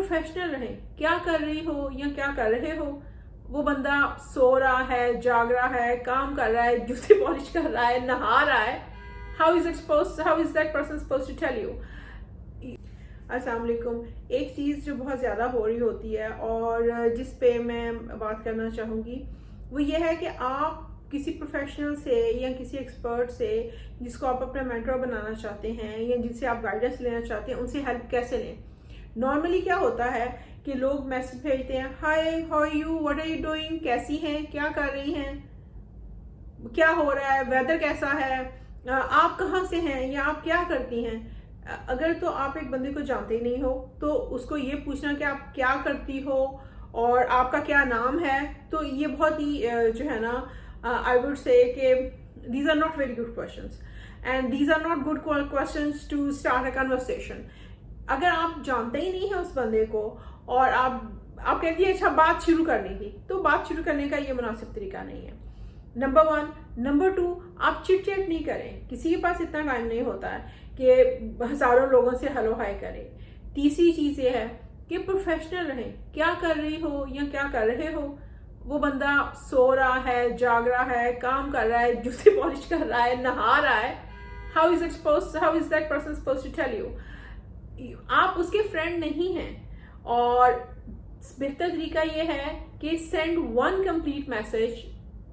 Professional रहें. क्या कर रही हो या क्या कर रहे हो, वो बंदा सो रहा है, जाग रहा है, काम कर रहा है, जूते पॉलिश कर रहा है, नहा रहा है, how is that person supposed to tell you? अस्सलाम वालेकुम. एक चीज़ जो बहुत ज़्यादा हो रही होती है और जिस पे मैं बात करना चाहूँगी वो ये है कि आप किसी प्रोफेशनल से या किसी एक्सपर्ट से जिसको आप अपना मेंटर बनाना चाहते हैं या जिससे आप गाइडेंस लेना चाहते हैं, उनसे हेल्प कैसे लें. नॉर्मली क्या होता है कि लोग मैसेज भेजते हैं, hi how are you, what are you doing, कैसी हैं, क्या कर रही हैं, क्या हो रहा है, वेदर कैसा है, आप कहाँ से हैं या आप क्या करती हैं. अगर तो आप एक बंदे को जानते ही नहीं हो तो उसको ये पूछना कि आप क्या करती हो और आपका क्या नाम है, तो ये बहुत ही जो है ना, आई वुड से कि these are not very good questions and these are not good questions to start a conversation. अगर आप जानते ही नहीं है उस बंदे को और आप कहती है अच्छा बात शुरू करने की, तो बात शुरू करने का ये मुनासिब तरीका नहीं है. नंबर 1. नंबर 2, आप चिट चैट नहीं करें. किसी के पास इतना टाइम नहीं होता है कि हजारों लोगों से हेलो हाय करें. तीसरी चीज़ ये है कि प्रोफेशनल रहें. क्या कर रही हो या क्या कर रहे हो, वो बंदा सो रहा है, जाग रहा है, काम कर रहा है, जूते पॉलिश कर रहा है, नहा रहा है, how is that person supposed to tell you? आप उसके फ्रेंड नहीं हैं और बेहतर तरीका ये है कि send one complete message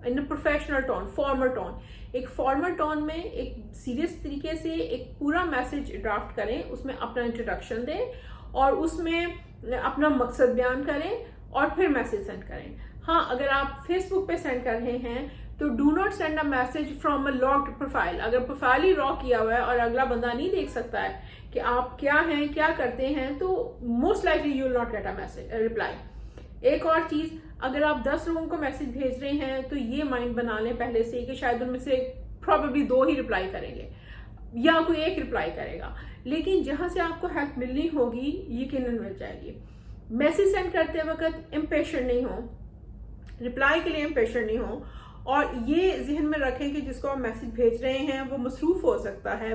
in a professional tone, formal tone. एक फॉर्मल टोन में एक सीरियस तरीके से एक पूरा मैसेज ड्राफ्ट करें, उसमें अपना इंट्रोडक्शन दें और उसमें अपना मकसद बयान करें और फिर मैसेज सेंड करें. हाँ, अगर आप फेसबुक पे सेंड कर रहे हैं तो do not send a message from a locked profile. अगर प्रोफाइल ही लॉक किया हुआ है और अगला बंदा नहीं देख सकता है कि आप क्या हैं, क्या करते हैं, तो most likely you will not get a message reply. एक और चीज़, अगर आप 10 लोगों को मैसेज भेज रहे हैं तो ये माइंड बना लें पहले से कि शायद उनमें से प्रॉबेबली 2 ही रिप्लाई करेंगे या कोई एक रिप्लाई करेगा, लेकिन जहां से आपको हेल्प मिलनी होगी यकीनन मिल जाएगी. मैसेज सेंड करते वक्त इम्पेशेंट नहीं हो, रिप्लाई के लिए इम्पेशेंट नहीं हो और ये जहन में रखें कि जिसको आप मैसेज भेज रहे हैं वो मसरूफ हो सकता है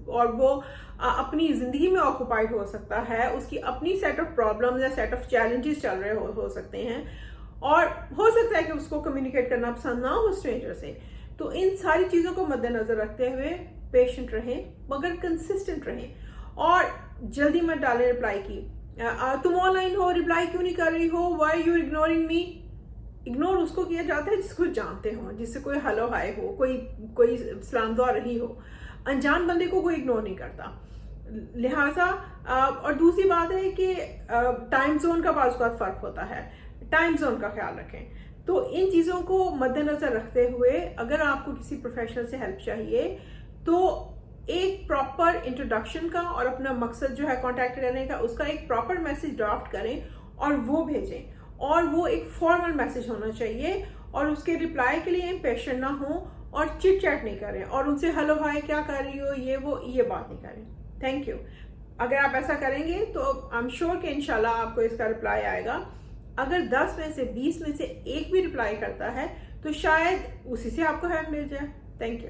और वो अपनी ज़िंदगी में ऑक्यूपाइड हो सकता है, उसकी अपनी सेट ऑफ प्रॉब्लम्स या सेट ऑफ चैलेंजेस चल रहे हो सकते हैं और हो सकता है कि उसको कम्युनिकेट करना पसंद ना हो स्ट्रेंजर से. तो इन सारी चीज़ों को मद्देनज़र रखते हुए पेशेंट रहें मगर कंसिस्टेंट रहें और जल्दी मत डालें रिप्लाई की. तुम ऑनलाइन हो, रिप्लाई क्यों नहीं कर रही हो, why you ignoring me. Ignore उसको किया जाता है जिसको जानते हो, जिससे कोई हेलो हाय हो, कोई सलाम दुआ रही हो. अनजान बंदे को कोई इग्नोर नहीं करता. लिहाजा और दूसरी बात है कि टाइम जोन का बाज़ औक़ात फ़र्क होता है, टाइम जोन का ख्याल रखें. तो इन चीज़ों को मद्देनज़र रखते हुए अगर आपको किसी प्रोफेशनल से हेल्प चाहिए तो एक प्रॉपर इंट्रोडक्शन का और अपना मकसद जो है कांटेक्ट करने का, उसका एक प्रॉपर मैसेज ड्राफ्ट करें और वो भेजें और वो एक फॉर्मल मैसेज होना चाहिए और उसके रिप्लाई के लिए इम्पेशेंट ना हो और चिट चैट नहीं करें और उनसे हेलो हाय क्या कर रही हो ये बात नहीं करें. Thank you. अगर आप ऐसा करेंगे तो आई एम श्योर कि इंशाल्लाह आपको इसका रिप्लाई आएगा. अगर 10 में से 20 में से एक भी रिप्लाई करता है तो शायद उसी से आपको हेल्प मिल जाए. Thank you.